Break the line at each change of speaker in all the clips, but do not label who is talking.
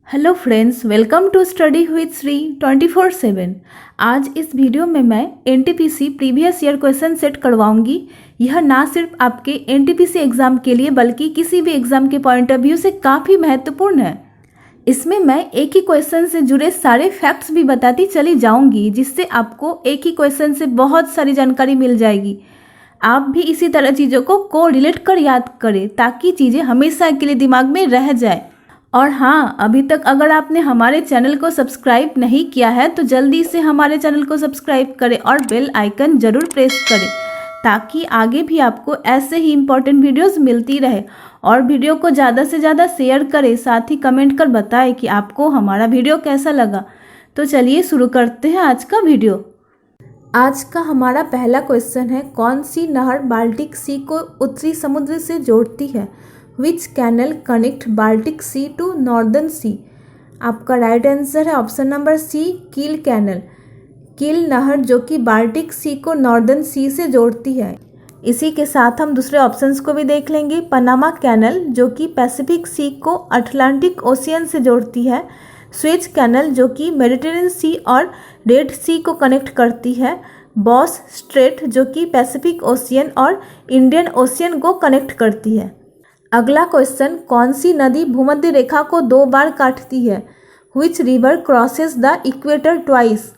Hello friends, welcome to study with Shri 24/7। आज इस video में मैं NTPC previous year question set करवाऊंगी। यह ना सिर्फ आपके एनटीपीसी एग्ज़ाम के लिए बल्कि किसी भी एग्ज़ाम के पॉइंट ऑफ व्यू से काफ़ी महत्वपूर्ण है। इसमें मैं एक ही क्वेश्चन से जुड़े सारे फैक्ट्स भी बताती चली जाऊंगी, जिससे आपको एक ही क्वेश्चन से बहुत सारी जानकारी मिल जाएगी। आप भी इसी तरह चीज़ों को कोरिलेट कर याद करें ताकि चीज़ें हमेशा के लिए दिमाग में रह जाए। और हाँ, अभी तक अगर आपने हमारे चैनल को सब्सक्राइब नहीं किया है तो जल्दी से हमारे चैनल को सब्सक्राइब करें और बेल आइकन ज़रूर प्रेस करें ताकि आगे भी आपको ऐसे ही इम्पोर्टेंट वीडियोस मिलती रहे। और वीडियो को ज़्यादा से ज़्यादा शेयर करें, साथ ही कमेंट कर बताएं कि आपको हमारा वीडियो कैसा लगा। तो चलिए शुरू करते हैं आज का वीडियो। आज का हमारा पहला क्वेश्चन है, कौन सी नहर बाल्टिक सी को उत्तरी समुद्र से जोड़ती है? Which canal connect Baltic sea to northern sea? आपका राइट आंसर है option number C, Kiel canal. कील नहर जो कि बाल्टिक सी को नॉर्दर्न सी से जोड़ती है। इसी के साथ हम दूसरे ऑप्शंस को भी देख लेंगे। पनामा कैनल जो कि पैसिफिक सी को अटलांटिक ओशियन से जोड़ती है। स्वेज कैनल जो कि मेडिटेरियन सी और रेड सी को कनेक्ट करती है। बॉस स्ट्रेट जो कि पैसिफिक ओशियन और इंडियन ओशियन को कनेक्ट करती है। अगला क्वेश्चन, कौन सी नदी भूमध्य रेखा को 2 बार काटती है? Which river crosses the equator twice?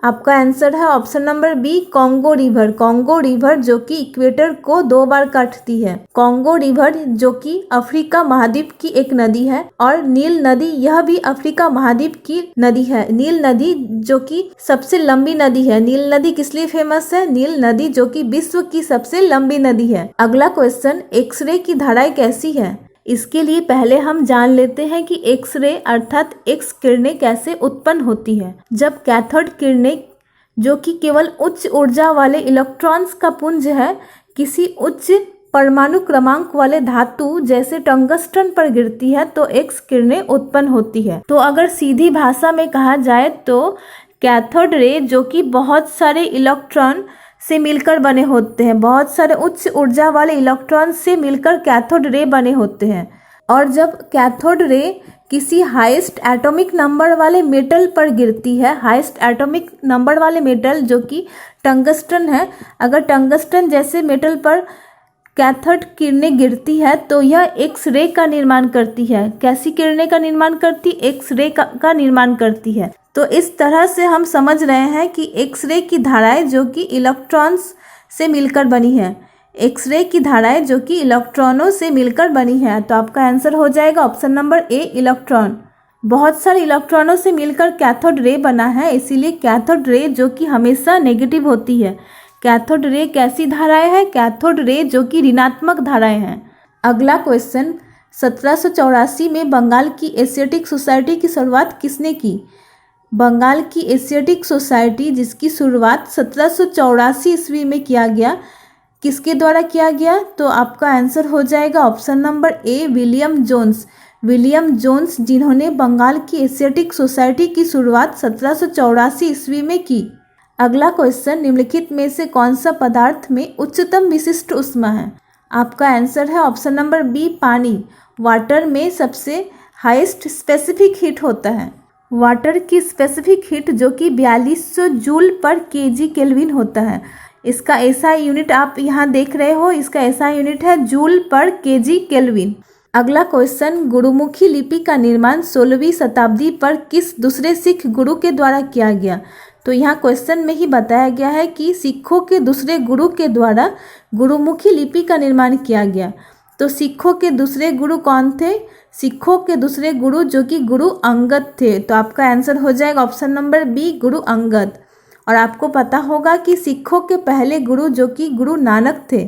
आपका आंसर है option number B, Congo river. Congo river जो कि इक्वेटर को 2 बार काटती है। कॉन्गो रिवर जो कि अफ्रीका महाद्वीप की एक नदी है और नील नदी यह भी अफ्रीका महाद्वीप की नदी है। नील नदी जो कि सबसे लंबी नदी है। नील नदी किस लिए फेमस है? नील नदी जो कि विश्व की सबसे लंबी नदी है। अगला क्वेश्चन, एक्सरे की धाराएं कैसी है? इसके लिए पहले हम जान लेते हैं कि एक्सरे अर्थात एक्स किरणें कैसे उत्पन्न होती है। जब कैथोड किरणें जो कि केवल उच्च ऊर्जा वाले इलेक्ट्रॉन्स का पुंज है किसी उच्च परमाणु क्रमांक वाले धातु जैसे टंगस्टन पर गिरती है तो एक्स किरणें उत्पन्न होती है। तो अगर सीधी भाषा में कहा जाए तो कैथोड रे जो कि बहुत सारे इलेक्ट्रॉन से मिलकर बने होते हैं, बहुत सारे उच्च ऊर्जा वाले इलेक्ट्रॉन से मिलकर कैथोड रे बने होते हैं। और जब कैथोड रे किसी हाईएस्ट एटॉमिक नंबर वाले मेटल पर गिरती है, हाईएस्ट एटॉमिक नंबर वाले मेटल जो कि टंगस्टन है, अगर टंगस्टन जैसे मेटल पर कैथोड किरणें गिरती है तो यह एक्स रे का निर्माण करती है। कैसी किरणें का निर्माण करती? एक्स रे का निर्माण करती है। तो इस तरह से हम समझ रहे हैं कि एक्सरे की धाराएं जो कि इलेक्ट्रॉन्स से मिलकर बनी है। एक्सरे की धाराएं जो कि इलेक्ट्रॉनों से मिलकर बनी है। तो आपका आंसर हो जाएगा ऑप्शन नंबर ए, इलेक्ट्रॉन। बहुत सारे इलेक्ट्रॉनों से मिलकर कैथोड रे बना है, इसीलिए कैथोड रे जो कि हमेशा नेगेटिव होती है। कैथोड रे कैसी धाराएं है? कैथोड रे जो कि ऋणात्मक धाराएं हैं। अगला क्वेश्चन, 1784 में बंगाल की एशियाटिक सोसाइटी की शुरुआत किसने की? बंगाल की एशियाटिक सोसाइटी जिसकी शुरुआत 1784 ईस्वी में किया गया, किसके द्वारा किया गया? तो आपका आंसर हो जाएगा option number A, William Jones. William Jones जिन्होंने बंगाल की एशियाटिक सोसाइटी की शुरुआत 1784 ईस्वी में की। अगला क्वेश्चन, निम्नलिखित में से कौन सा पदार्थ में उच्चतम विशिष्ट ऊष्मा है? आपका आंसर है ऑप्शन नंबर बी, पानी। वाटर में सबसे हाईएस्ट स्पेसिफिक हीट होता है। वाटर की स्पेसिफिक हीट जो कि 4200 जूल पर केजी केल्विन होता है। इसका एसआई यूनिट आप यहाँ देख रहे हो, इसका एसआई यूनिट है जूल पर केजी केल्विन। अगला क्वेश्चन, गुरुमुखी लिपि का निर्माण 16वीं शताब्दी पर किस दूसरे सिख गुरु के द्वारा किया गया? तो यहाँ क्वेश्चन में ही बताया गया है कि सिखों के दूसरे गुरु के द्वारा गुरुमुखी लिपि का निर्माण किया गया। तो सिखों के दूसरे गुरु कौन थे? सिखों के दूसरे गुरु जो कि गुरु अंगद थे। तो आपका आंसर हो जाएगा option number B, Guru Angad. और आपको पता होगा कि सिखों के पहले गुरु जो कि गुरु नानक थे।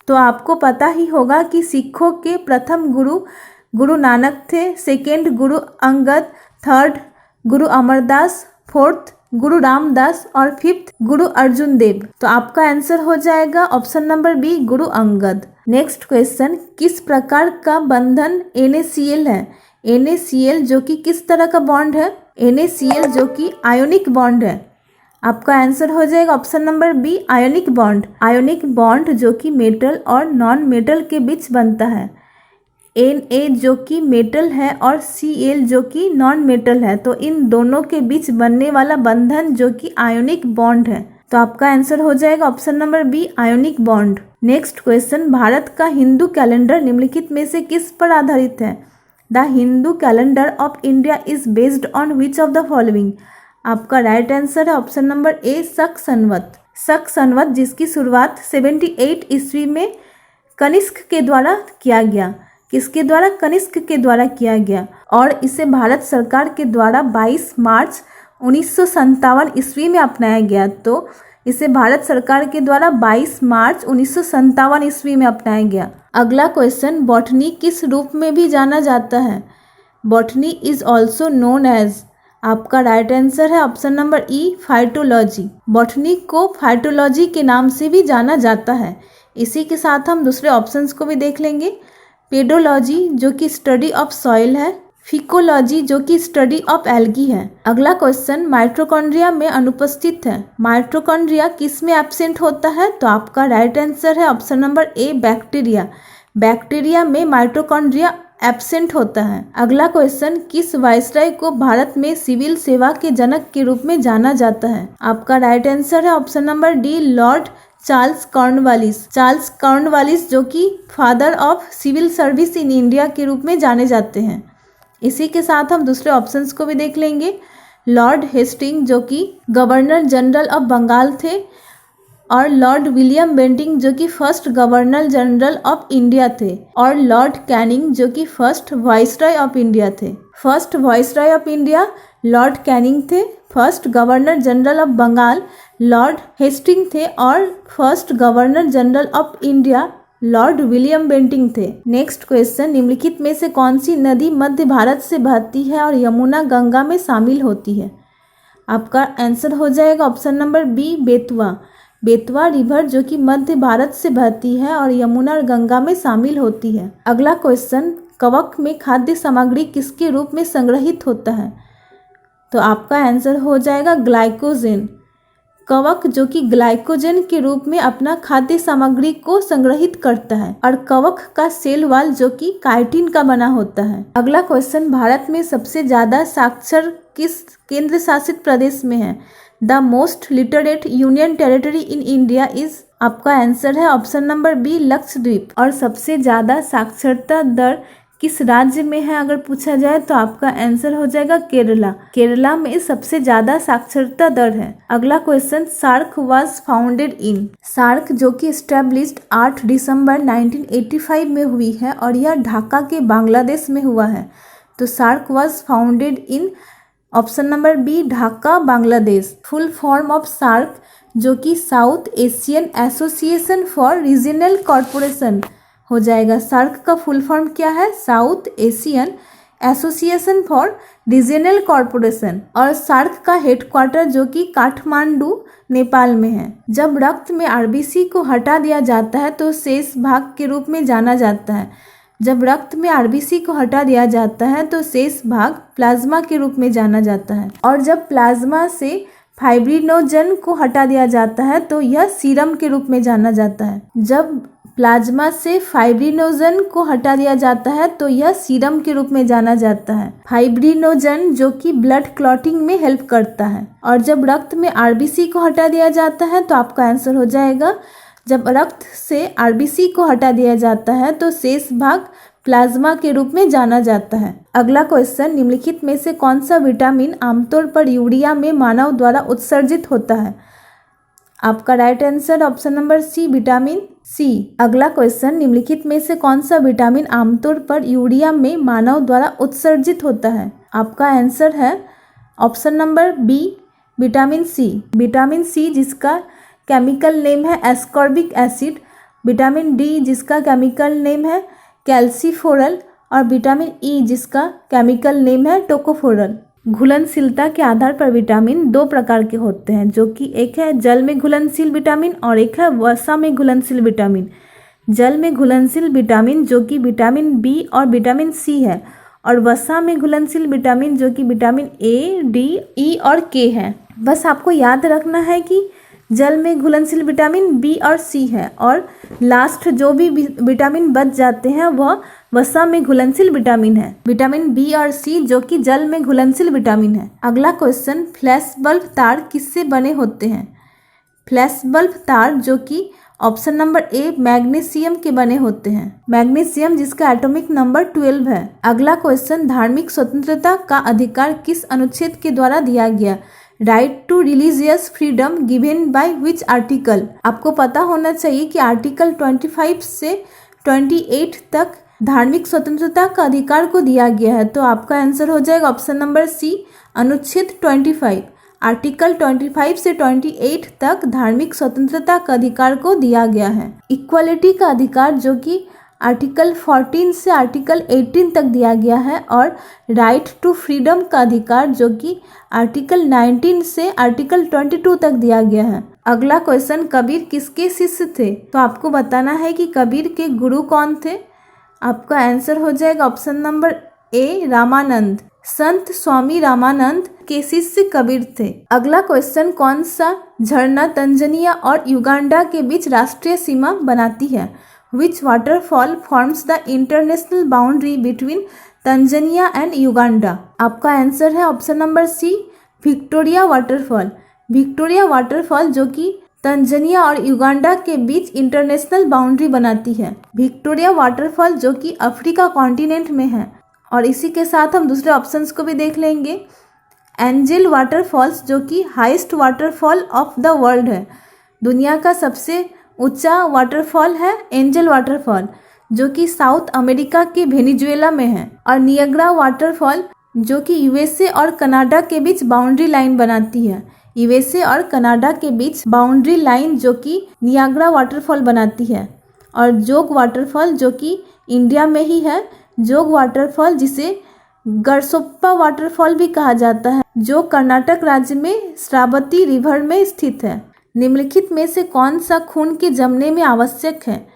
तो आपको पता ही होगा कि सिखों के प्रथम गुरु गुरु नानक थे, सेकेंड गुरु अंगद, थर्ड गुरु अमरदास, फोर्थ गुरु रामदास और फिफ्थ गुरु अर्जुन देव। तो आपका आंसर हो जाएगा option number B, Guru Angad. Next question, किस प्रकार का बंधन NaCl है? NaCl जो कि किस तरह का बॉन्ड है? NaCl जो कि आयोनिक बॉन्ड है। आपका आंसर हो जाएगा option number B, ionic bond. Ionic bond जो कि मेटल और नॉन मेटल के बीच बनता है। Na जो कि मेटल है और Cl जो कि नॉन मेटल है, तो इन दोनों के बीच बनने वाला बंधन जो कि आयोनिक बॉन्ड है। तो आपका आंसर हो जाएगा option number B, ionic bond. Next question, Bharat का हिंदू कैलेंडर निम्नलिखित में से किस पर आधारित है? The Hindu calendar of India is based on which of the following? आपका राइट आंसर है ऑप्शन नंबर ए, शक संवत। शक संवत जिसकी शुरुआत 78 ईस्वी में कनिष्क के द्वारा किया गया। किसके द्वारा? कनिष्क के द्वारा किया गया। और इसे भारत सरकार के द्वारा 22 मार्च 1957 ईस्वी में अपनाया गया। तो इसे भारत सरकार के द्वारा 22 मार्च 1957 ईस्वी में अपनाया गया। अगला क्वेश्चन, बॉटनी किस रूप में भी जाना जाता है? Botany is also known as. आपका राइट आंसर है option number E, phytology. Botany को फाइटोलॉजी के नाम से भी जाना जाता है। इसी के साथ हम दूसरे ऑप्शंस को भी देख लेंगे। पेडोलॉजी जो कि स्टडी ऑफ सॉइल है, फिकोलॉजी जो कि स्टडी ऑफ एल्गी है। अगला क्वेश्चन, माइटोकॉन्ड्रिया में अनुपस्थित है। माइटोकॉन्ड्रिया किस में एब्सेंट होता है? तो आपका राइट आंसर है ऑप्शन नंबर ए, बैक्टीरिया। बैक्टीरिया में माइटोकॉन्ड्रिया एब्सेंट होता है। अगला क्वेश्चन, किस वायसराय को भारत में सिविल सेवा के जनक के रूप में जाना जाता है? आपका राइट आंसर है option number D, Lord Charles Cornwallis. Charles Cornwallis जो कि father of civil service in India के रूप में जाने जाते हैं। इसी के साथ हम दूसरे ऑप्शंस को भी देख लेंगे। लॉर्ड हेस्टिंग जो कि गवर्नर जनरल ऑफ बंगाल थे, और लॉर्ड विलियम बेंटिंग जो कि first governor general of India थे, और लॉर्ड कैनिंग जो कि फर्स्ट वाइसरॉय ऑफ इंडिया थे। First viceroy of India lord Canning थे, first governor general of Bengal lord Hastings थे, और first governor general of India lord William Bentinck थे। Next question, निम्नलिखित में से कौन सी नदी मध्य भारत से बहती है और यमुना गंगा में शामिल होती है? आपका आंसर हो जाएगा option number B, Betwa. Betwa river जो कि मध्य भारत से बहती है और यमुना और गंगा में शामिल होती है। अगला क्वेश्चन, कवक में खाद्य सामग्री किसके रूप में संग्रहित होता है? तो आपका आंसर हो जाएगा ग्लाइकोजेन। कवक जो कि ग्लाइकोजन के रूप में अपना खाद्य सामग्री को संग्रहित करता है, और कवक का सेल वाल जो कि काइटिन का बना होता है। अगला क्वेश्चन, भारत में सबसे ज्यादा साक्षर किस केंद्र शासित प्रदेश में है? The most literate union territory in India is. आपका आंसर है ऑप्शन नंबर बी, लक्षद्वीप। और सबसे ज्यादा साक्षरता दर किस राज्य में है अगर पूछा जाए तो आपका आंसर हो जाएगा केरला। केरला में सबसे ज्यादा साक्षरता दर है। अगला question, SAARC was founded in. SAARC जो कि एस्टेब्लिश्ड 8 दिसंबर 1985 में हुई है, और यह ढाका के बांग्लादेश में हुआ है। तो SAARC was founded in option number B, Dhaka Bangladesh. Full form of SAARC जो कि South Asian Association for Regional Corporation हो जाएगा। सार्क का फुल फॉर्म क्या है? South Asian Association for Regional Corporation. और सार्क का हेडक्वार्टर जो कि काठमांडू नेपाल में है। जब रक्त में आरबीसी को हटा दिया जाता है तो शेष भाग के रूप में जाना जाता है। जब रक्त में आरबीसी को हटा दिया जाता है तो शेष भाग प्लाज्मा के रूप में जाना जाता है। और जब प्लाज्मा से फाइब्रिनोजन को हटा दिया जाता है तो यह सीरम के रूप में जाना जाता है। जब प्लाज्मा से फाइब्रिनोजन को हटा दिया जाता है तो यह सीरम के रूप में जाना जाता है। फाइब्रिनोजन जो कि ब्लड क्लॉटिंग में हेल्प करता है। और जब रक्त में आरबीसी को हटा दिया जाता है तो आपका आंसर हो जाएगा, जब रक्त से आरबीसी को हटा दिया जाता है तो शेष भाग प्लाज्मा के रूप में जाना जाता है। अगला क्वेश्चन, निम्नलिखित में से कौन सा विटामिन आमतौर पर यूरिया में मानव द्वारा उत्सर्जित होता है? आपका right answer option number C, vitamin C. अगला क्वेश्चन, निम्नलिखित में से कौन सा विटामिन आमतौर पर यूरिया में मानव द्वारा उत्सर्जित होता है? आपका आंसर है option number B, vitamin C. Vitamin C जिसका केमिकल नेम है एस्कॉर्बिक एसिड, विटामिन डी जिसका केमिकल नेम है कैल्सीफोरल, और विटामिन ई जिसका केमिकल नेम है टोकोफोरल। घुलनशीलता के आधार पर विटामिन 2 प्रकार के होते हैं, जो कि एक है जल में घुलनशील विटामिन और एक है वसा में घुलनशील विटामिन। जल में घुलनशील विटामिन जो कि विटामिन बी और विटामिन सी है, और वसा में घुलनशील विटामिन जो कि विटामिन ए, डी, ई और के है। बस आपको याद रखना है कि जल में घुलनशील विटामिन बी और सी है, और लास्ट जो भी विटामिन बच जाते हैं वह वसा में घुलनशील विटामिन है। विटामिन बी और सी जो कि जल में घुलनशील विटामिन है। अगला क्वेश्चन, फ्लैश बल्ब तार किससे बने होते हैं? फ्लैश बल्ब तार जो कि ऑप्शन नंबर ए मैग्नीशियम के बने होते हैं। मैग्नीशियम जिसका एटॉमिक नंबर 12 है। अगला क्वेश्चन, धार्मिक स्वतंत्रता का अधिकार किस अनुच्छेद के द्वारा दिया गया? Right to religious freedom given by which article? आपको पता होना चाहिए कि आर्टिकल 25 से 28 तक धार्मिक स्वतंत्रता का अधिकार को दिया गया है। तो आपका आंसर हो जाएगा ऑप्शन नंबर सी, अनुच्छेद 25। आर्टिकल 25 से 28 तक धार्मिक स्वतंत्रता का अधिकार को दिया गया है। इक्वालिटी का अधिकार जो कि आर्टिकल 14 से आर्टिकल 18 तक दिया गया है, और राइट टू फ्रीडम का अधिकार जो कि आर्टिकल 19 से आर्टिकल 22 तक दिया गया है। अगला क्वेश्चन, कबीर किसके शिष्य थे? तो आपको बताना है कि कबीर के गुरु कौन थे। आपका आंसर हो जाएगा ऑप्शन नंबर ए, रामानंद। संत स्वामी रामानंद के शिष्य कबीर थे। अगला क्वेश्चन, कौन सा झरना तंजानिया और युगांडा के बीच राष्ट्रीय सीमा बनाती है? Which waterfall forms the international boundary between Tanzania and Uganda? आपका आंसर है option number C, Victoria waterfall. Victoria waterfall जो कि तंजानिया और युगांडा के बीच इंटरनेशनल बाउंड्री बनाती है। विक्टोरिया वाटरफॉल जो कि अफ्रीका कॉन्टिनेंट में है। और इसी के साथ हम दूसरे ऑप्शंस को भी देख लेंगे। एंजल वाटरफॉल्स जो कि highest waterfall of the world है। दुनिया का सबसे ऊंचा वाटरफॉल है एंजल वाटरफॉल जो कि साउथ अमेरिका के वेनेजुएला में है। और नियाग्रा वाटरफॉल जो कि यूएसए और कनाडा के बीच बाउंड्री लाइन बनाती है। यूएसए और कनाडा के बीच बाउंड्री लाइन जो कि नियाग्रा वाटरफॉल बनाती है। और जोग वाटरफॉल जो कि इंडिया में ही है। जोग वाटरफॉल जिसे गरसोप्पा वाटरफॉल भी कहा जाता है, जो कर्नाटक राज्य में श्रावती रिवर में स्थित है। निम्नलिखित में से कौन सा खून के जमने में आवश्यक है?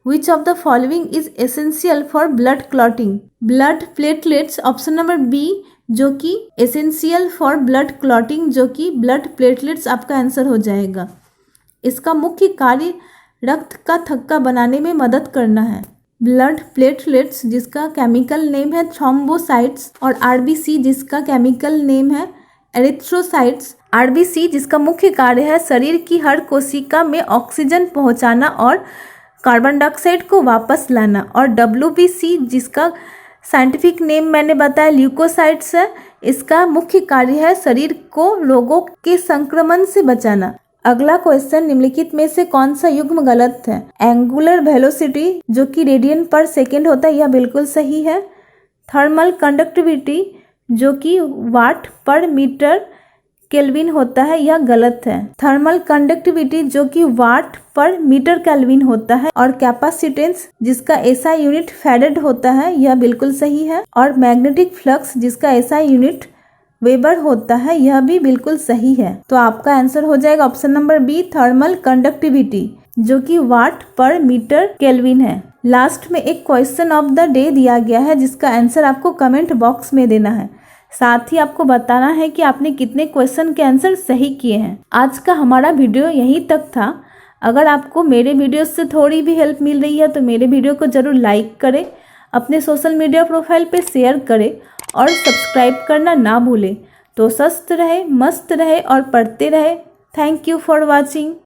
Which of the following is essential for blood clotting? Blood platelets, option number B जो कि एसेंशियल फॉर ब्लड क्लॉटिंग जो कि ब्लड प्लेटलेट्स आपका आंसर हो जाएगा। इसका मुख्य कार्य रक्त का थक्का बनाने में मदद करना है। ब्लड प्लेटलेट्स जिसका केमिकल नेम है थ्रोम्बोसाइट्स, और आरबीसी जिसका केमिकल नेम है एरिथ्रोसाइट्स। आरबीसी जिसका मुख्य कार्य है शरीर की हर कोशिका में ऑक्सीजन पहुंचाना और कार्बन डाइऑक्साइड को वापस लाना। और डब्ल्यूबीसी जिसका साइंटिफिक नेम मैंने बताया ल्यूकोसाइट्स है। इसका मुख्य कार्य है शरीर को रोगों के संक्रमण से बचाना। अगला क्वेश्चन, निम्नलिखित में से कौन सा युग्म गलत है? एंगुलर वेलोसिटी जो कि रेडियन पर सेकेंड होता है, यह बिल्कुल सही है। थर्मल कंडक्टिविटी जो कि वाट पर मीटर केल्विन होता है, यह गलत है। थर्मल कंडक्टिविटी जो कि वाट पर मीटर केल्विन होता है। और कैपेसिटेंस जिसका एसआई यूनिट फैरेड होता है, यह बिल्कुल सही है। और मैग्नेटिक फ्लक्स जिसका एसआई यूनिट वेबर होता है, यह भी बिल्कुल सही है। तो आपका आंसर हो जाएगा option number B, thermal conductivity जो कि वाट पर मीटर केल्विन है। लास्ट में एक क्वेश्चन ऑफ द डे दिया गया है जिसका आंसर आपको कमेंट बॉक्स में देना है। साथ ही आपको बताना है कि आपने कितने क्वेश्चन के आंसर सही किए हैं। आज का हमारा वीडियो यहीं तक था। अगर आपको मेरे वीडियो से थोड़ी भी हेल्प मिल रही है तो मेरे वीडियो को ज़रूर लाइक करें, अपने सोशल मीडिया प्रोफाइल पे शेयर करें और सब्सक्राइब करना ना भूलें। तो स्वस्थ रहे, मस्त रहे और पढ़ते रहे। Thank you for watching.